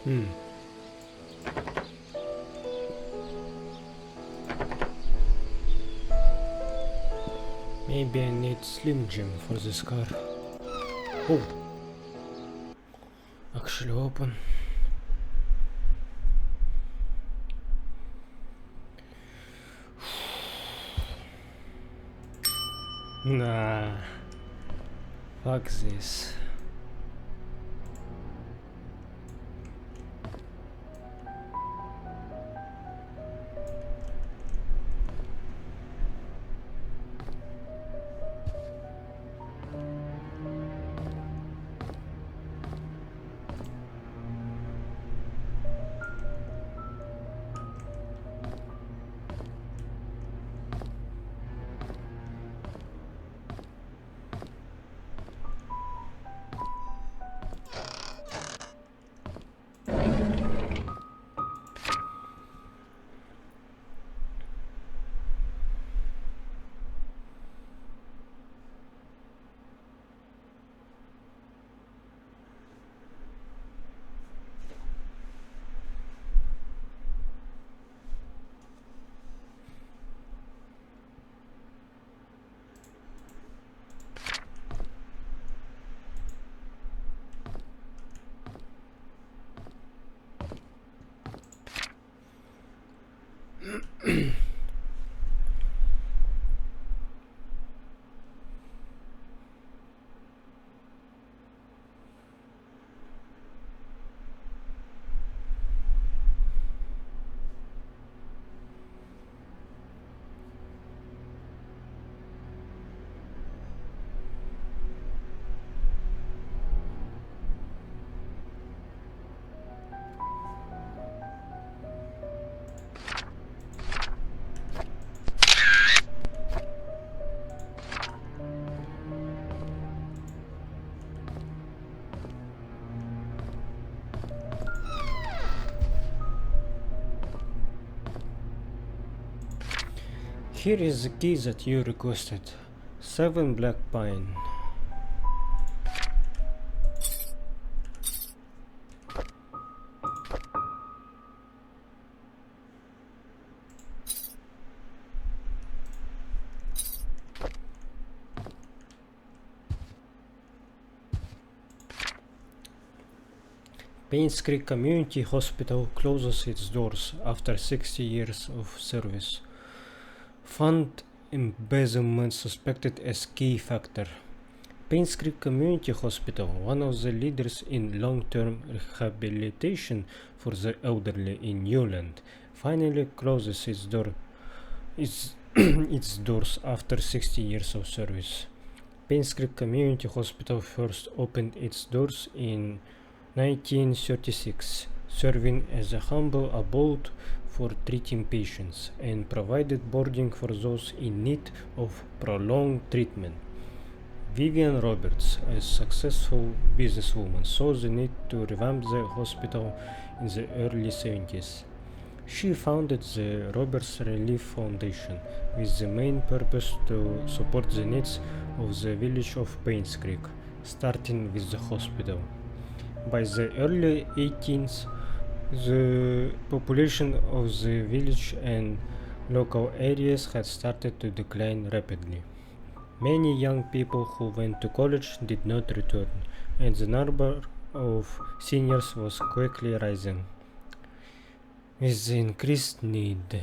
Hmm. Maybe I need Slim Jim for this car. Oh! Actually open. Nah. Fuck this. Here is the key that you requested. 7 Black Pine. Painscreek Community Hospital closes its doors after 60 years of service. Fund embezzlement suspected as key factor. Painscreek Community Hospital, one of the leaders in long-term rehabilitation for the elderly in Newland, finally closes its doors after 60 years of service. Painscreek Community Hospital first opened its doors in 1936, serving as a humble abode for treating patients and provided boarding for those in need of prolonged treatment. Vivian Roberts, a successful businesswoman, saw the need to revamp the hospital in the early 70s. She founded the Roberts Relief Foundation with the main purpose to support the needs of the village of Painscreek, starting with the hospital. By the early 18th, the population of the village and local areas had started to decline rapidly. Many young people who went to college did not return, and the number of seniors was quickly rising. With the increased need.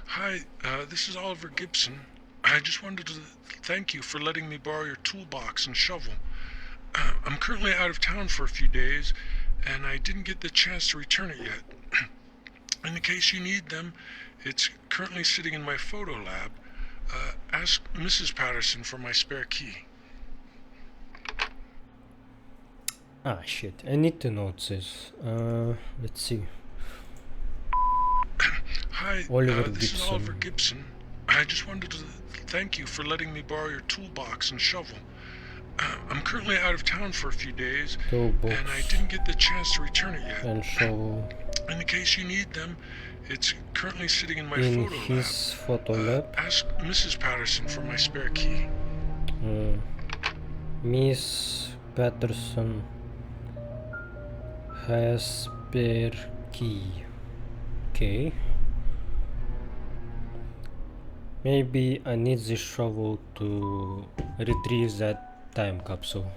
Hi, this is Oliver Gibson. I just wanted to thank you for letting me borrow your toolbox and shovel. I'm currently out of town for a few days, and I didn't get the chance to return it yet. In the case you need them, it's currently sitting in my photo lab. Ask Mrs. Patterson for my spare key. Ah, shit. I need to note this. Let's see. Hi, Oliver this is Gibson. Oliver Gibson. I just wanted to thank you for letting me borrow your toolbox and shovel. I'm currently out of town for a few days, Toolbox and I didn't get the chance to return it yet. and shovel. In the case you need them, it's currently sitting in my In photo his lab. photo lab, Ask Mrs. Patterson for my spare key. Miss Patterson has spare key. Okay. Maybe I need this shovel to retrieve that time capsule.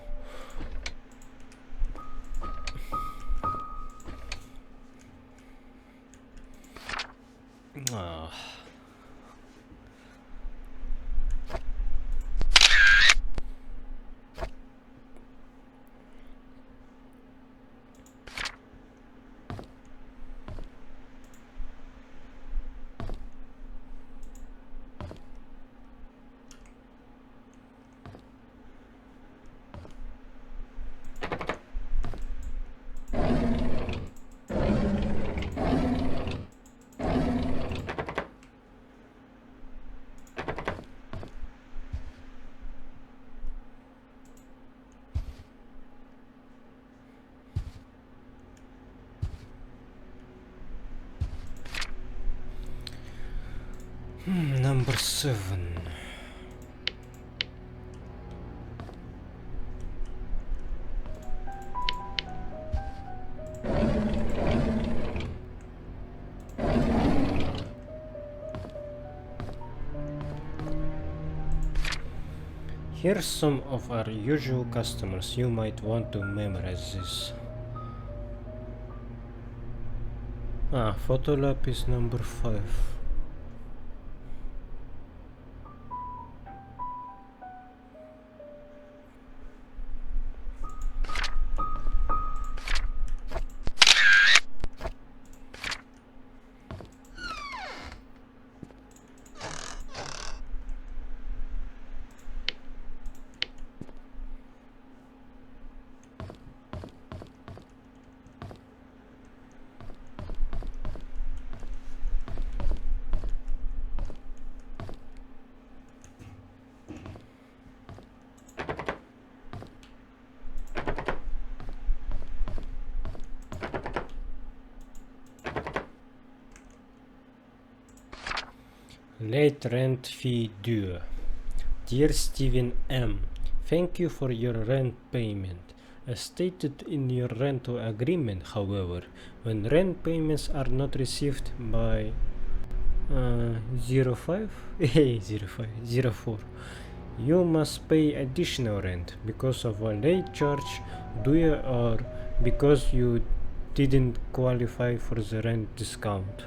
Ah. Number 7. Here's some of our usual customers. You might want to memorize this. Photo lab is number 5. Late rent fee due. Dear Stephen M., thank you for your rent payment. As stated in your rental agreement, however, when rent payments are not received by 05 04, you must pay additional rent because of a late charge due or because you didn't qualify for the rent discount.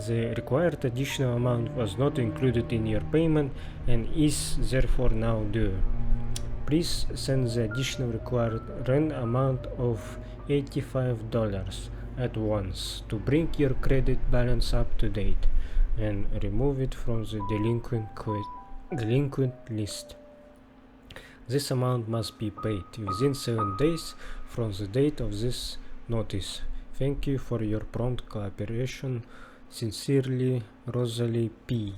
The required additional amount was not included in your payment and is therefore now due. Please send the additional required rent amount of $85 at once to bring your credit balance up to date and remove it from the delinquent list. This amount must be paid within 7 days from the date of this notice. Thank you for your prompt cooperation. Sincerely, Rosalie P.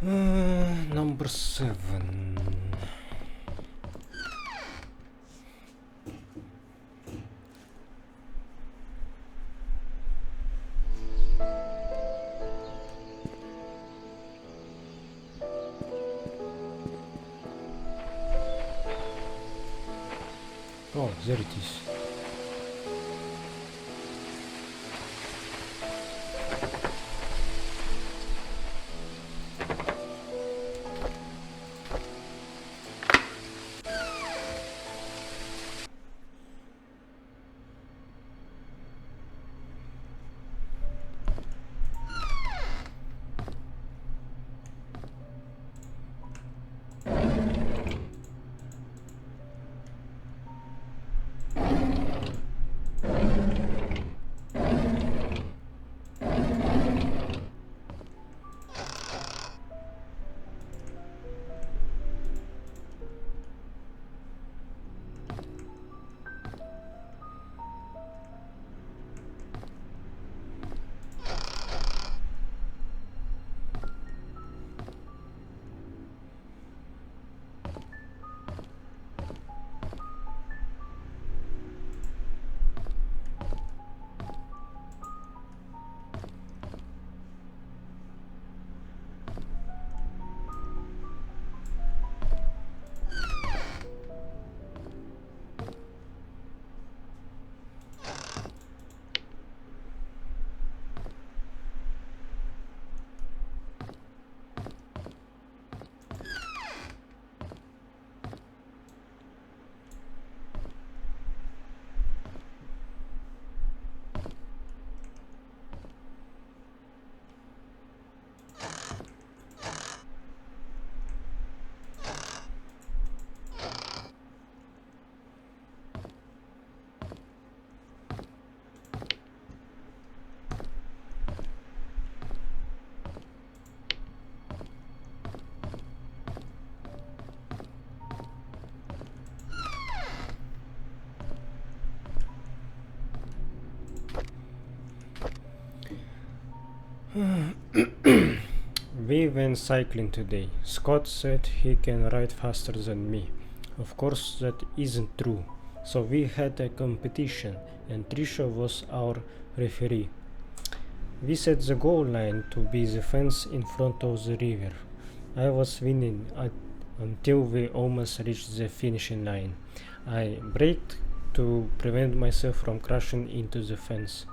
Number 7. Oh, there it is. We went cycling today. Scott said he can ride faster than me. Of course, that isn't true. So we had a competition, and Trisha was our referee. We set the goal line to be the fence in front of the river. I was winning until we almost reached the finishing line. I braked to prevent myself from crashing into the fence,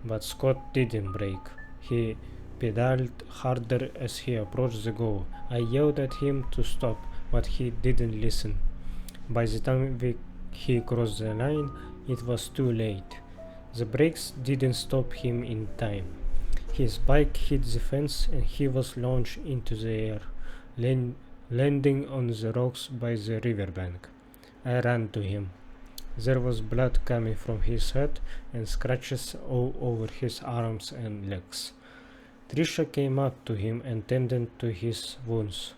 but Scott didn't brake. He pedaled harder as he approached the goal. I yelled at him to stop, but he didn't listen. By the time he crossed the line, it was too late. The brakes didn't stop him in time. His bike hit the fence and he was launched into the air, landing on the rocks by the riverbank. I ran to him. There was blood coming from his head and scratches all over his arms and legs. Trisha came up to him and tended to his wounds.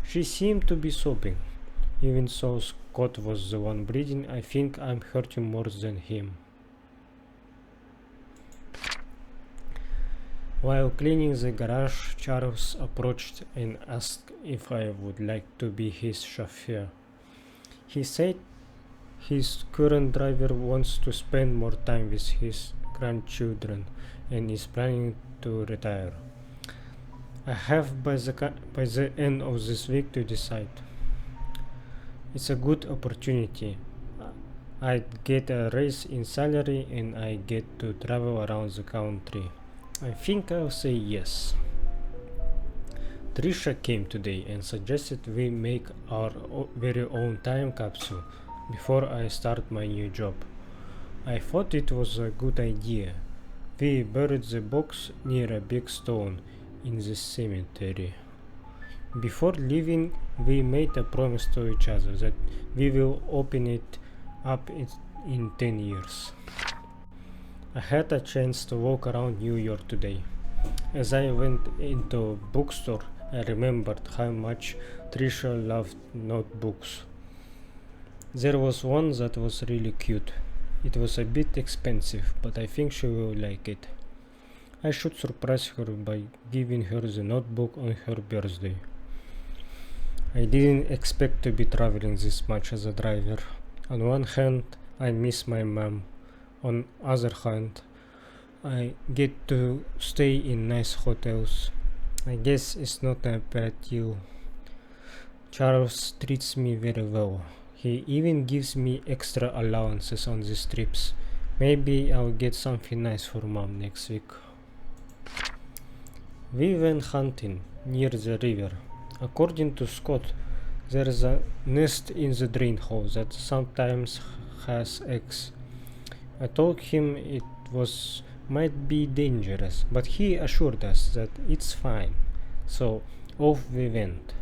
She seemed to be sobbing. Even though Scott was the one bleeding, I think I'm hurting more than him. While cleaning the garage, Charles approached and asked if I would like to be his chauffeur. He said his current driver wants to spend more time with his grandchildren and is planning to retire. I have by the end of this week to decide. It's a good opportunity. I get a raise in salary and I get to travel around the country. I think I'll say yes. Trisha came today and suggested we make our very own time capsule before I start my new job. I thought it was a good idea. We buried the box near a big stone in the cemetery. Before leaving, we made a promise to each other that we will open it up in 10 years. I had a chance to walk around New York today. As I went into a bookstore, I remembered how much Trisha loved notebooks. There was one that was really cute. It was a bit expensive, but I think she will like it. I should surprise her by giving her the notebook on her birthday. I didn't expect to be traveling this much as a driver. On one hand, I miss my mom. On other hand, I get to stay in nice hotels. I guess it's not a bad deal. Charles treats me very well. He even gives me extra allowances on these trips. Maybe I'll get something nice for mom next week. We went hunting near the river. According to Scott, there is a nest in the drain hole that sometimes has eggs. I told him it might be dangerous, but he assured us that it's fine. So off we went.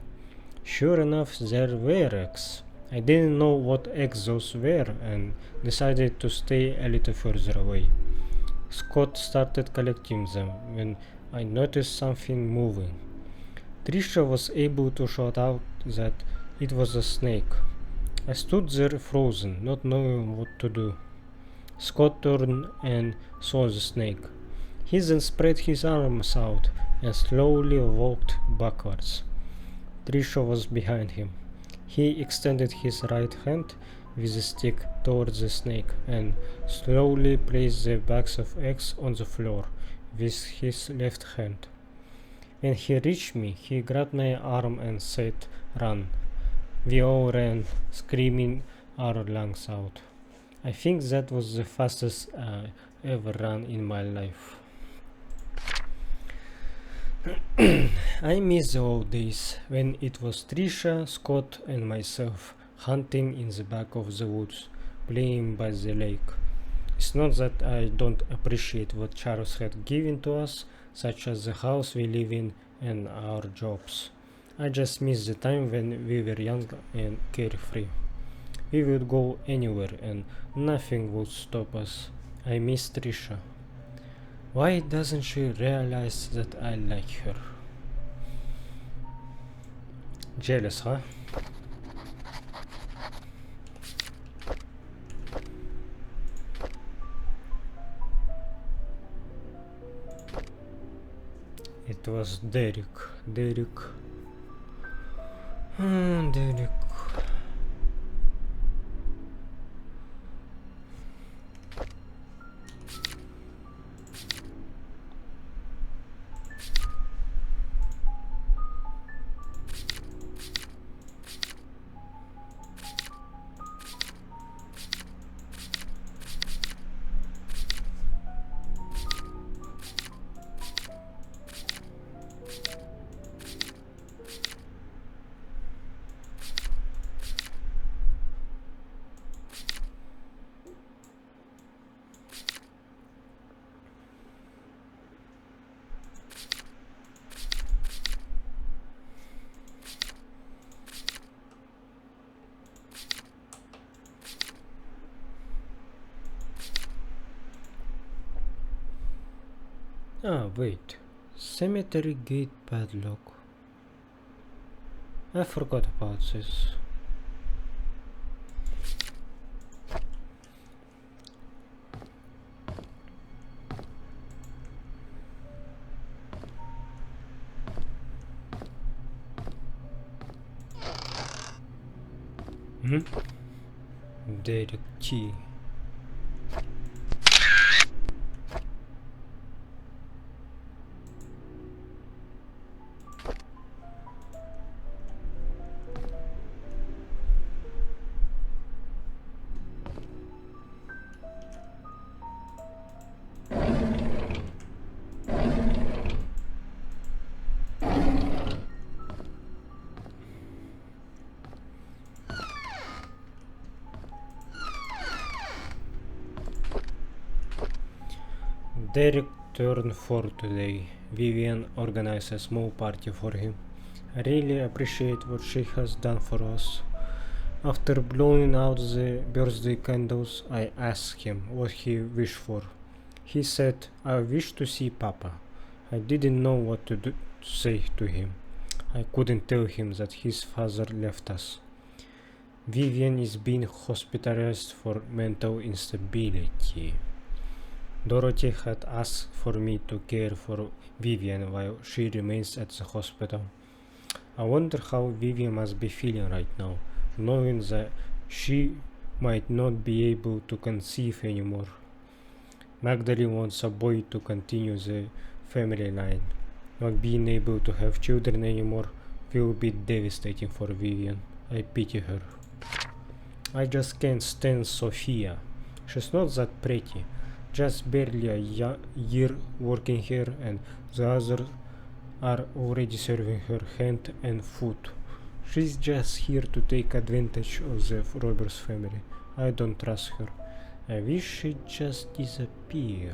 Sure enough, there were eggs. I didn't know what eggs those were and decided to stay a little further away. Scott started collecting them when I noticed something moving. Trisha was able to shout out that it was a snake. I stood there frozen, not knowing what to do. Scott turned and saw the snake. He then spread his arms out and slowly walked backwards. Trisha was behind him. He extended his right hand with a stick towards the snake and slowly placed the bags of eggs on the floor with his left hand. When he reached me, he grabbed my arm and said, "Run." We all ran, screaming our lungs out. I think that was the fastest I ever ran in my life. I miss the old days when it was Trisha, Scott and myself hunting in the back of the woods, playing by the lake. It's not that I don't appreciate what Charles had given to us, such as the house we live in and our jobs. I just miss the time when we were young and carefree. We would go anywhere and nothing would stop us. I miss Trisha. Why doesn't she realize that I like her? Jealous, huh? It was Derek. Derek. Derek. Ah, wait. Cemetery gate padlock. I forgot about this. Derek key. Derek turned 4 today. Vivian organized a small party for him. I really appreciate what she has done for us. After blowing out the birthday candles, I asked him what he wished for. He said, I wish to see Papa. I didn't know what to say to him. I couldn't tell him that his father left us. Vivian is being hospitalized for mental instability. Dorothy had asked for me to care for Vivian while she remains at the hospital. I wonder how Vivian must be feeling right now, knowing that she might not be able to conceive anymore. Magdalene wants a boy to continue the family line. Not being able to have children anymore will be devastating for Vivian. I pity her. I just can't stand Sophia. She's not that pretty. Just barely a year working here, and the others are already serving her hand and foot. She's just here to take advantage of the Roberts family. I don't trust her. I wish she'd just disappear.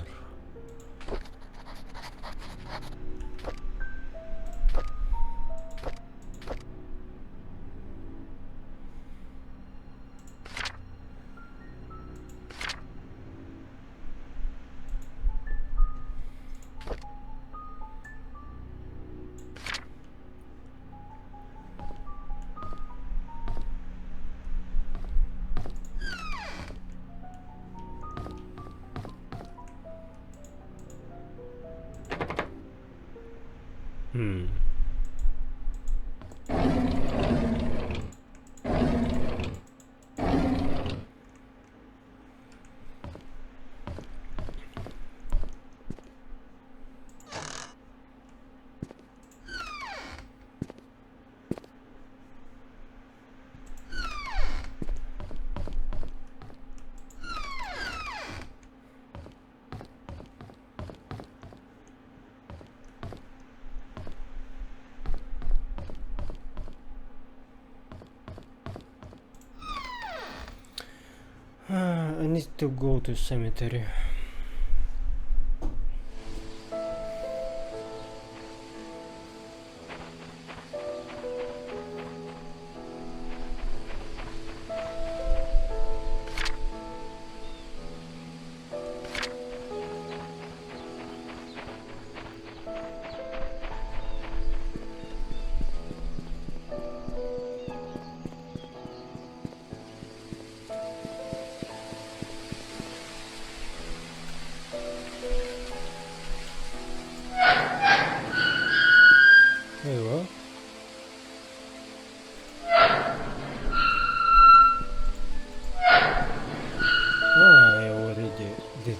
I need to go to cemetery.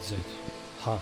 that. Ha.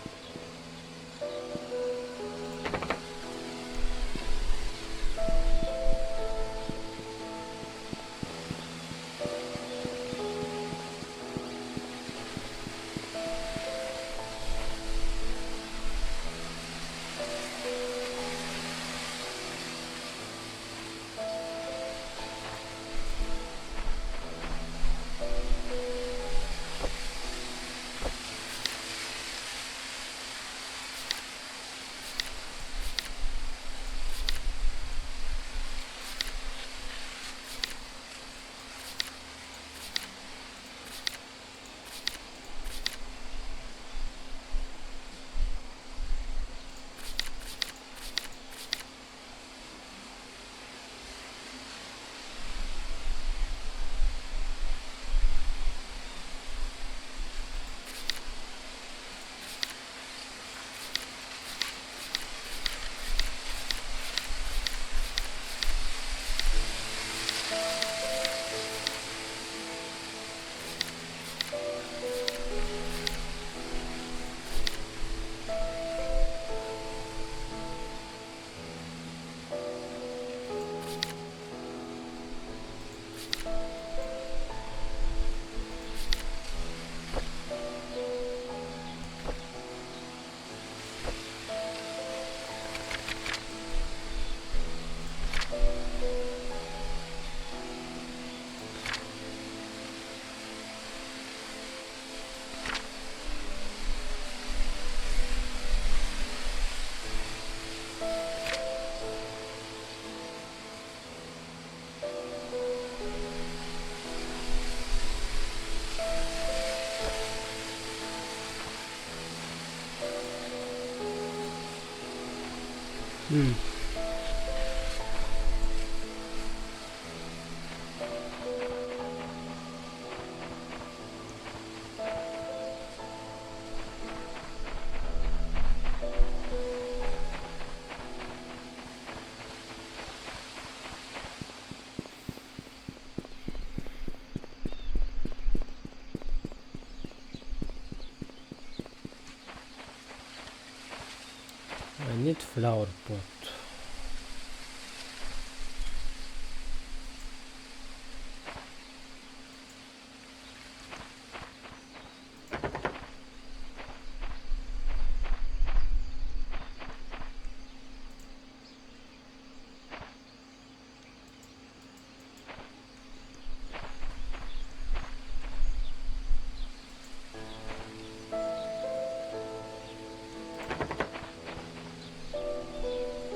I need flower pot.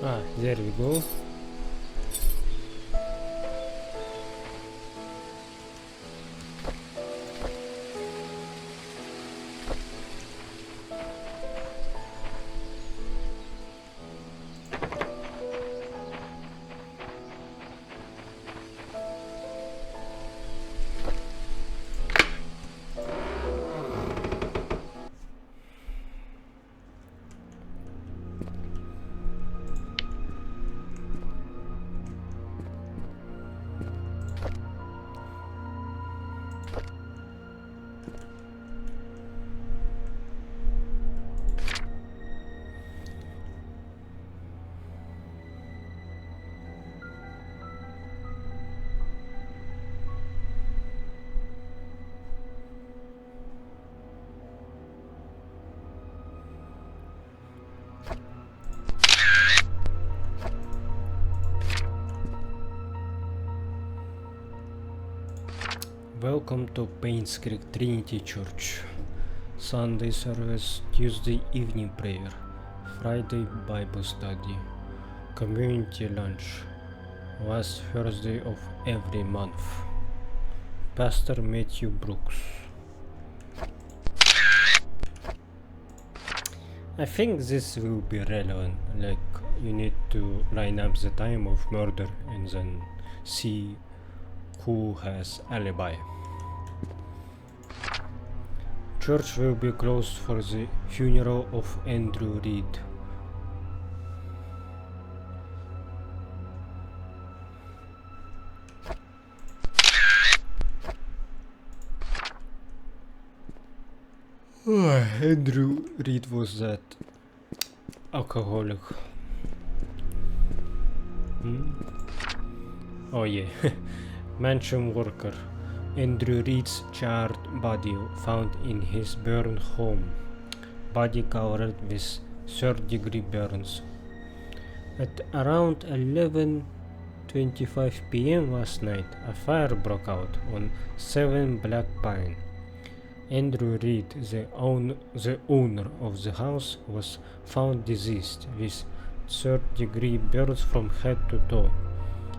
Ah, there we go. Welcome to Painscreek Trinity Church. Sunday service, Tuesday evening prayer, Friday Bible study, community lunch, last Thursday of every month. Pastor Matthew Brooks. I think this will be relevant, like you need to line up the time of murder and then see who has alibi. Church will be closed for the funeral of Andrew Reed. Andrew Reed was that alcoholic. Oh yeah. Mansion worker. Andrew Reed's charred body found in his burned home. Body covered with third-degree burns. At around 11:25 p.m. last night, a fire broke out on 7 Black Pine. Andrew Reed, the owner of the house, was found deceased with third-degree burns from head to toe.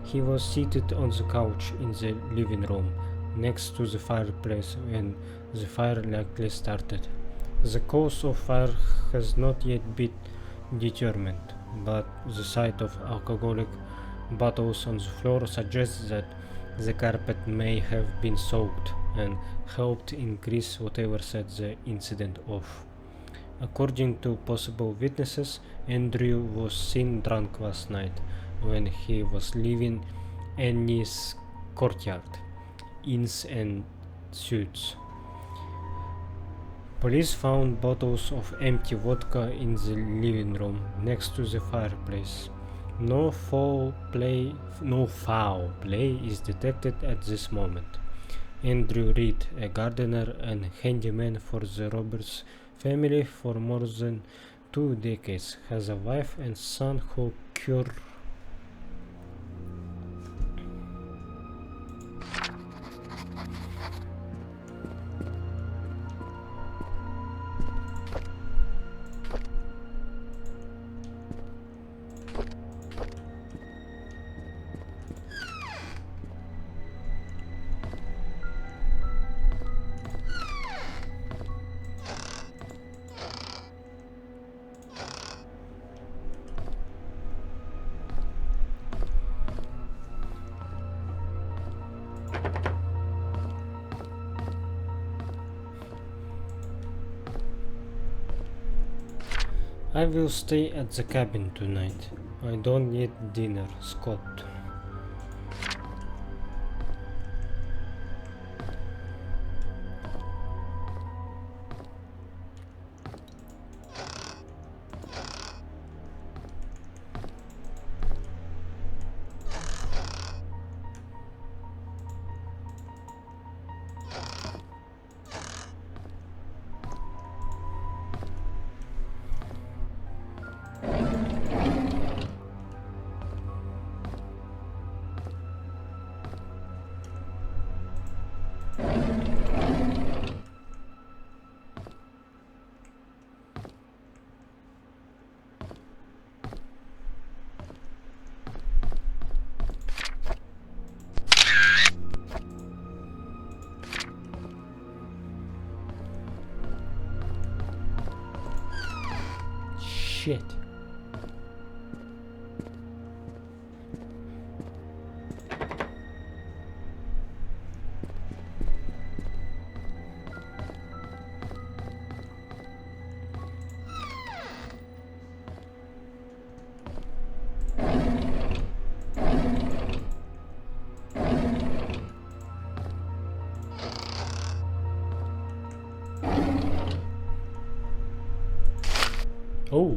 He was seated on the couch in the living room, next to the fireplace when the fire likely started. The cause of fire has not yet been determined, but the sight of alcoholic bottles on the floor suggests that the carpet may have been soaked and helped increase whatever set the incident off. According to possible witnesses, Andrew was seen drunk last night when he was leaving Annie's courtyard, inns and suits. Police found bottles of empty vodka in the living room next to the fireplace. No foul play is detected at this moment. Andrew Reed, a gardener and handyman for the Roberts family for more than 2 decades, has a wife and son who cure. I will stay at the cabin tonight. I don't need dinner, Scott. Shit. Oh.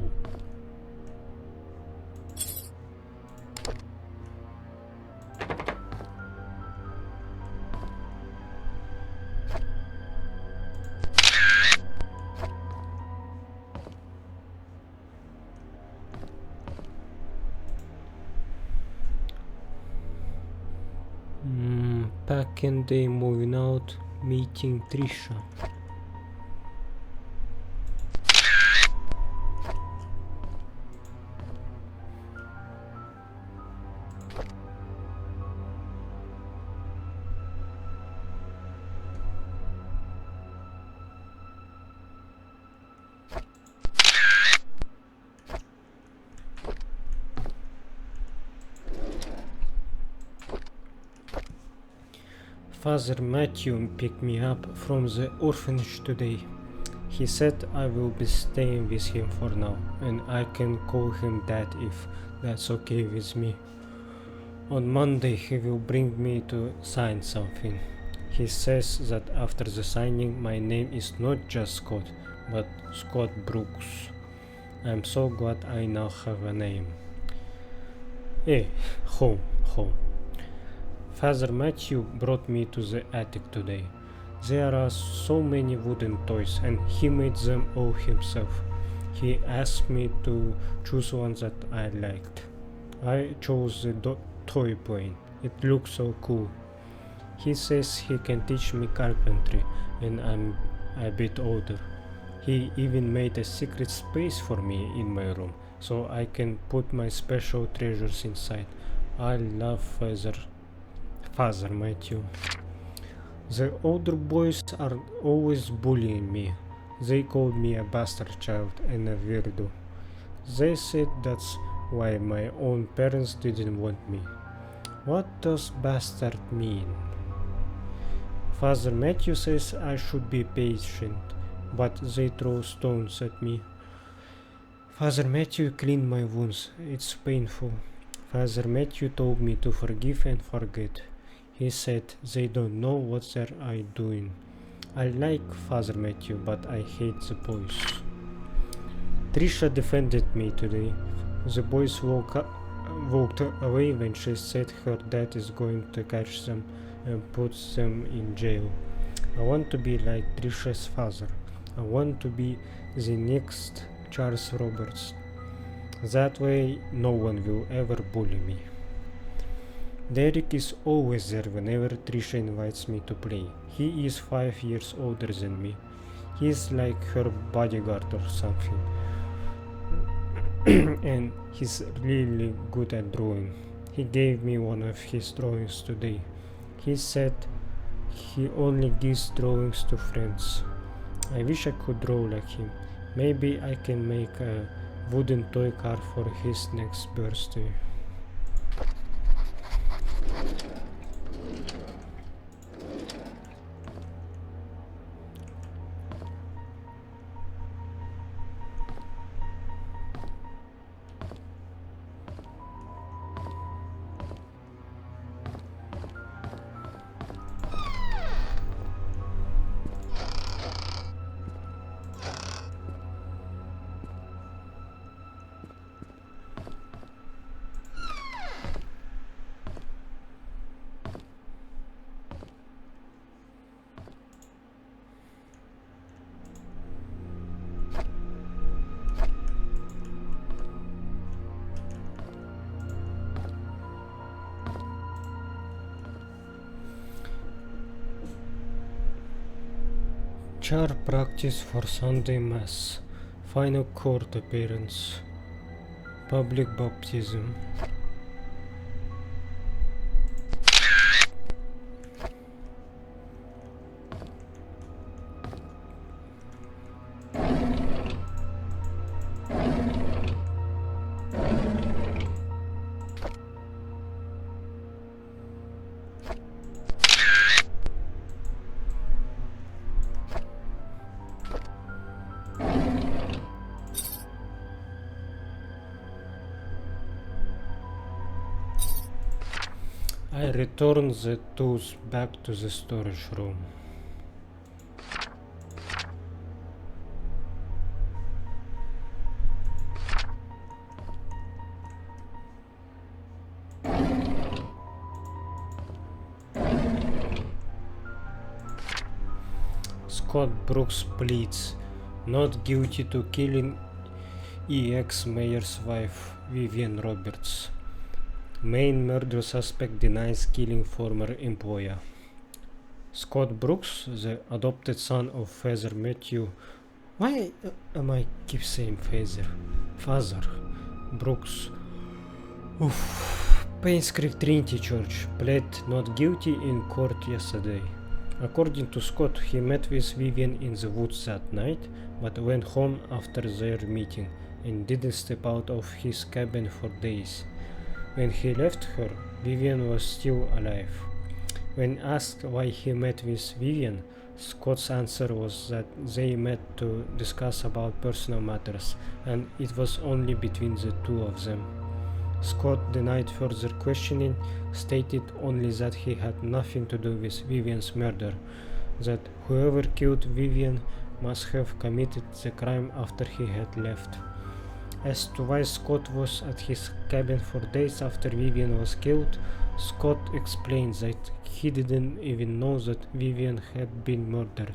Packing day, moving out, meeting Trisha. Father Matthew picked me up from the orphanage today. He said I will be staying with him for now, and I can call him Dad if that's okay with me. On Monday he will bring me to sign something. He says that after the signing my name is not just Scott, but Scott Brooks. I'm so glad I now have a name. Home. Father Matthew brought me to the attic today. There are so many wooden toys and he made them all himself. He asked me to choose one that I liked. I chose the toy plane. It looks so cool. He says he can teach me carpentry and I'm a bit older. He even made a secret space for me in my room so I can put my special treasures inside. I love Father Matthew. The older boys are always bullying me. They called me a bastard child and a weirdo. They said that's why my own parents didn't want me. What does bastard mean? Father Matthew says I should be patient, but they throw stones at me. Father Matthew cleaned my wounds. It's painful. Father Matthew told me to forgive and forget. He said they don't know what they're doing. I like Father Matthew, but I hate the boys. Trisha defended me today. The boys walked away when she said her dad is going to catch them and put them in jail. I want to be like Trisha's father. I want to be the next Charles Roberts. That way no one will ever bully me. Derek is always there whenever Trisha invites me to play. He is 5 years older than me. He is like her bodyguard or something. And he's really good at drawing. He gave me one of his drawings today. He said he only gives drawings to friends. I wish I could draw like him. Maybe I can make a wooden toy car for his next birthday. Char practice for Sunday Mass, final court appearance, public baptism. I return the tools back to the storage room. Scott Brooks pleads not guilty to killing ex-mayor's wife, Vivian Roberts. Main murder suspect denies killing former employer. Scott Brooks, the adopted son of Father Matthew. Why am I keep saying Father Brooks. Painscreek Trinity Church pled not guilty in court yesterday. According to Scott, he met with Vivian in the woods that night, but went home after their meeting and didn't step out of his cabin for days. When he left her, Vivian was still alive. When asked why he met with Vivian, Scott's answer was that they met to discuss about personal matters, and it was only between the two of them. Scott denied further questioning, stated only that he had nothing to do with Vivian's murder, that whoever killed Vivian must have committed the crime after he had left. As to why Scott was at his cabin for days after Vivian was killed, Scott explained that he didn't even know that Vivian had been murdered.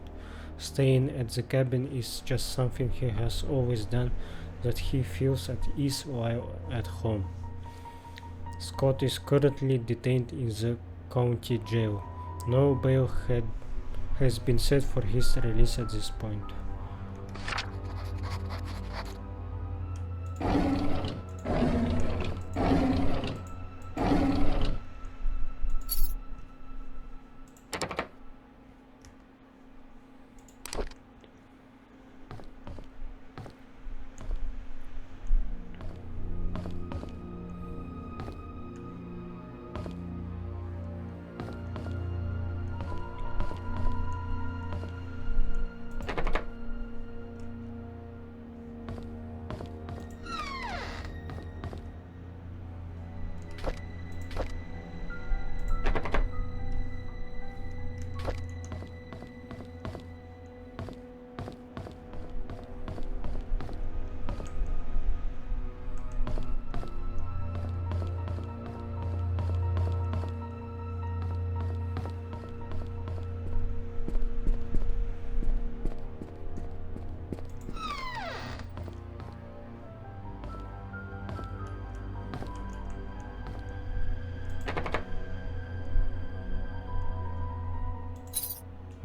Staying at the cabin is just something he has always done, that he feels at ease while at home. Scott is currently detained in the county jail. No bail has been set for his release at this point.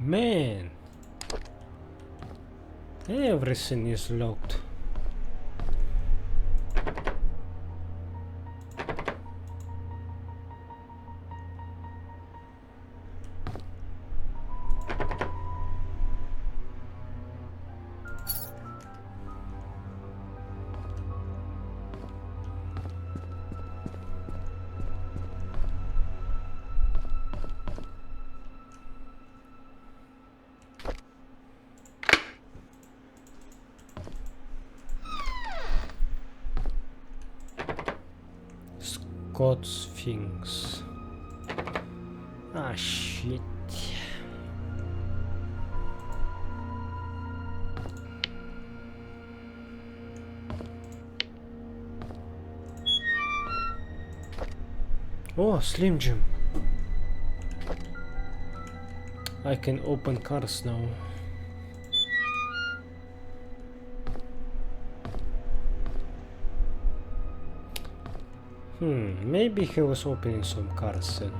Man, everything is locked. Scott's things. Ah, shit. Oh, Slim Jim. I can open cars now. Maybe he was opening some cars then.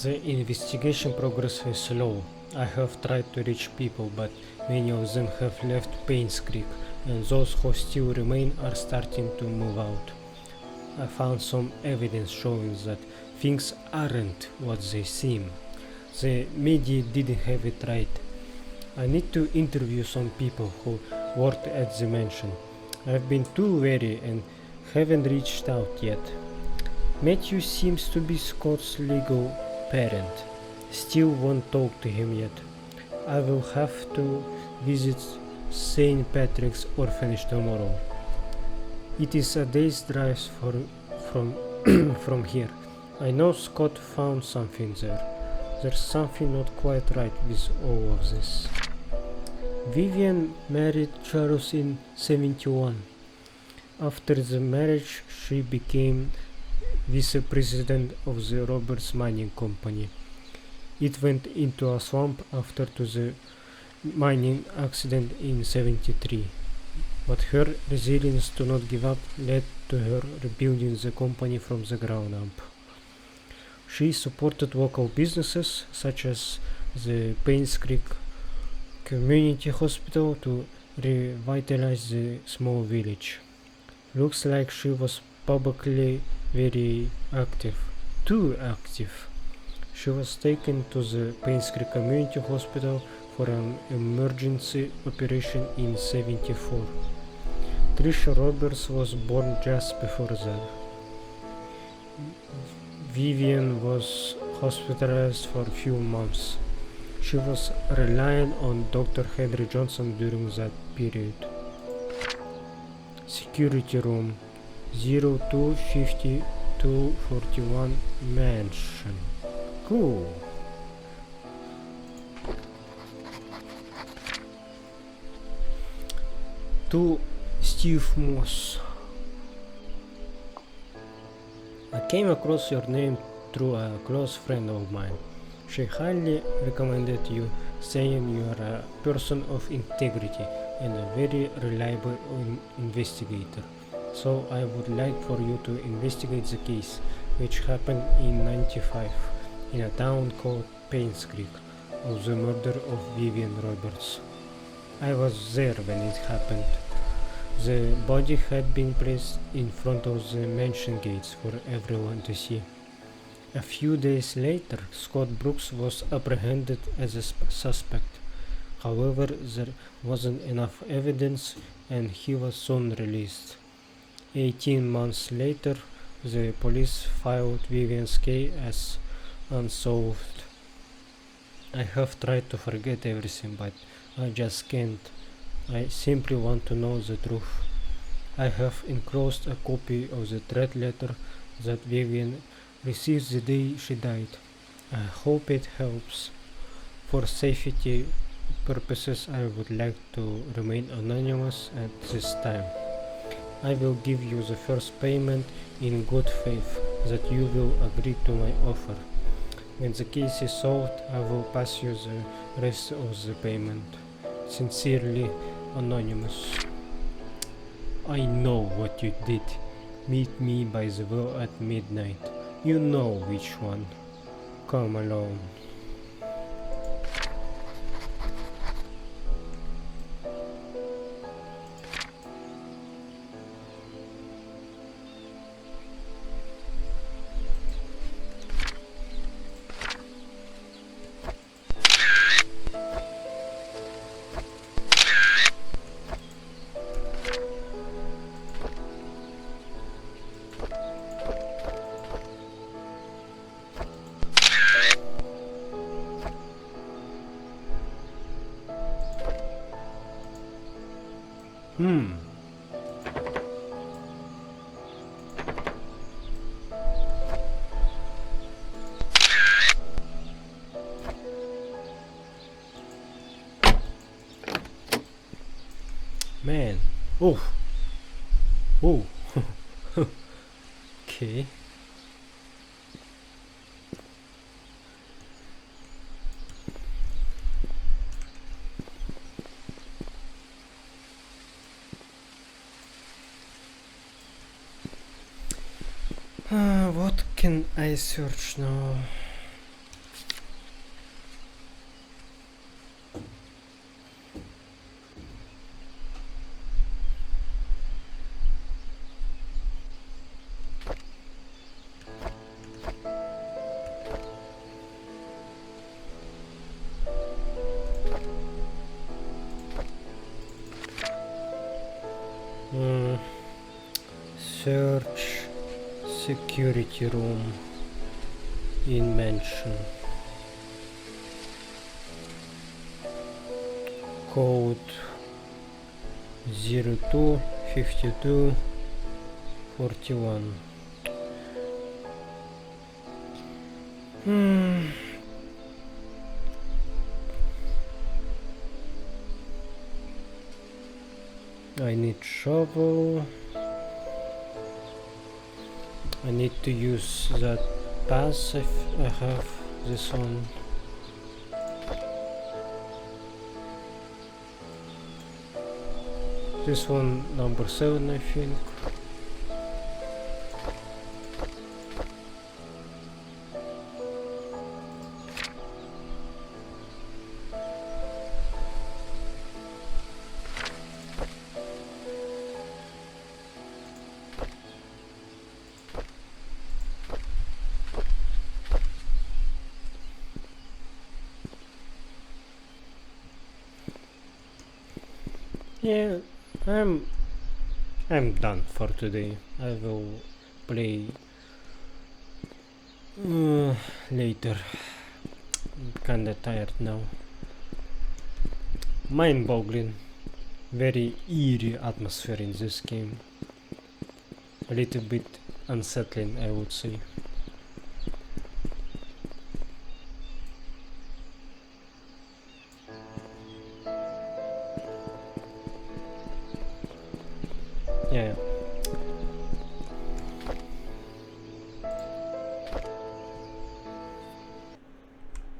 The investigation progress is slow. I have tried to reach people, but many of them have left Painscreek, and those who still remain are starting to move out. I found some evidence showing that things aren't what they seem. The media didn't have it right. I need to interview some people who worked at the mansion. I've been too wary and haven't reached out yet. Matthew seems to be Scott's legal parent. Still won't talk to him yet. I will have to visit St. Patrick's Orphanage tomorrow. It is a day's drive from here. I know Scott found something there. There's something not quite right with all of this. Vivian married Charles in 71. After the marriage, she became vice president of the Roberts Mining Company. It went into a slump after the mining accident in 73, but her resilience to not give up led to her rebuilding the company from the ground up. She supported local businesses such as the Painscreek Community Hospital to revitalize the small village. Looks like she was publicly very active, too active. She was taken to the Painscreek Community Hospital for an emergency operation in 74. Trisha Roberts was born just before that. Vivian was hospitalized for a few months. She was relying on Dr. Henry Johnson during that period. Security room 025241 mansion. Cool. To Steve Moss. I came across your name through a close friend of mine. She highly recommended you, saying you are a person of integrity and a very reliable investigator. So I would like for you to investigate the case, which happened in 95 in a town called Painscreek, of the murder of Vivian Roberts. I was there when it happened. The body had been placed in front of the mansion gates for everyone to see. A few days later, Scott Brooks was apprehended as a suspect. However, there wasn't enough evidence and he was soon released. 18 months later, the police filed Vivian's case as unsolved. I have tried to forget everything, but I just can't. I simply want to know the truth. I have enclosed a copy of the threat letter that Vivian received the day she died. I hope it helps. For safety purposes, I would like to remain anonymous at this time. I will give you the first payment in good faith that you will agree to my offer. When the case is solved, I will pass you the rest of the payment. Sincerely, Anonymous. I know what you did. Meet me by the well at midnight. You know which one. Come along. Man. Oh. Oh. Okay. What can I search now? Search security room in mansion. Code 025241. I need shovel. I need to use that pass if I have this one. This one number 7, I think. Yeah, I'm done for today. I will play later. I'm kinda tired now. Mind-boggling. Very eerie atmosphere in this game. A little bit unsettling, I would say. Yeah.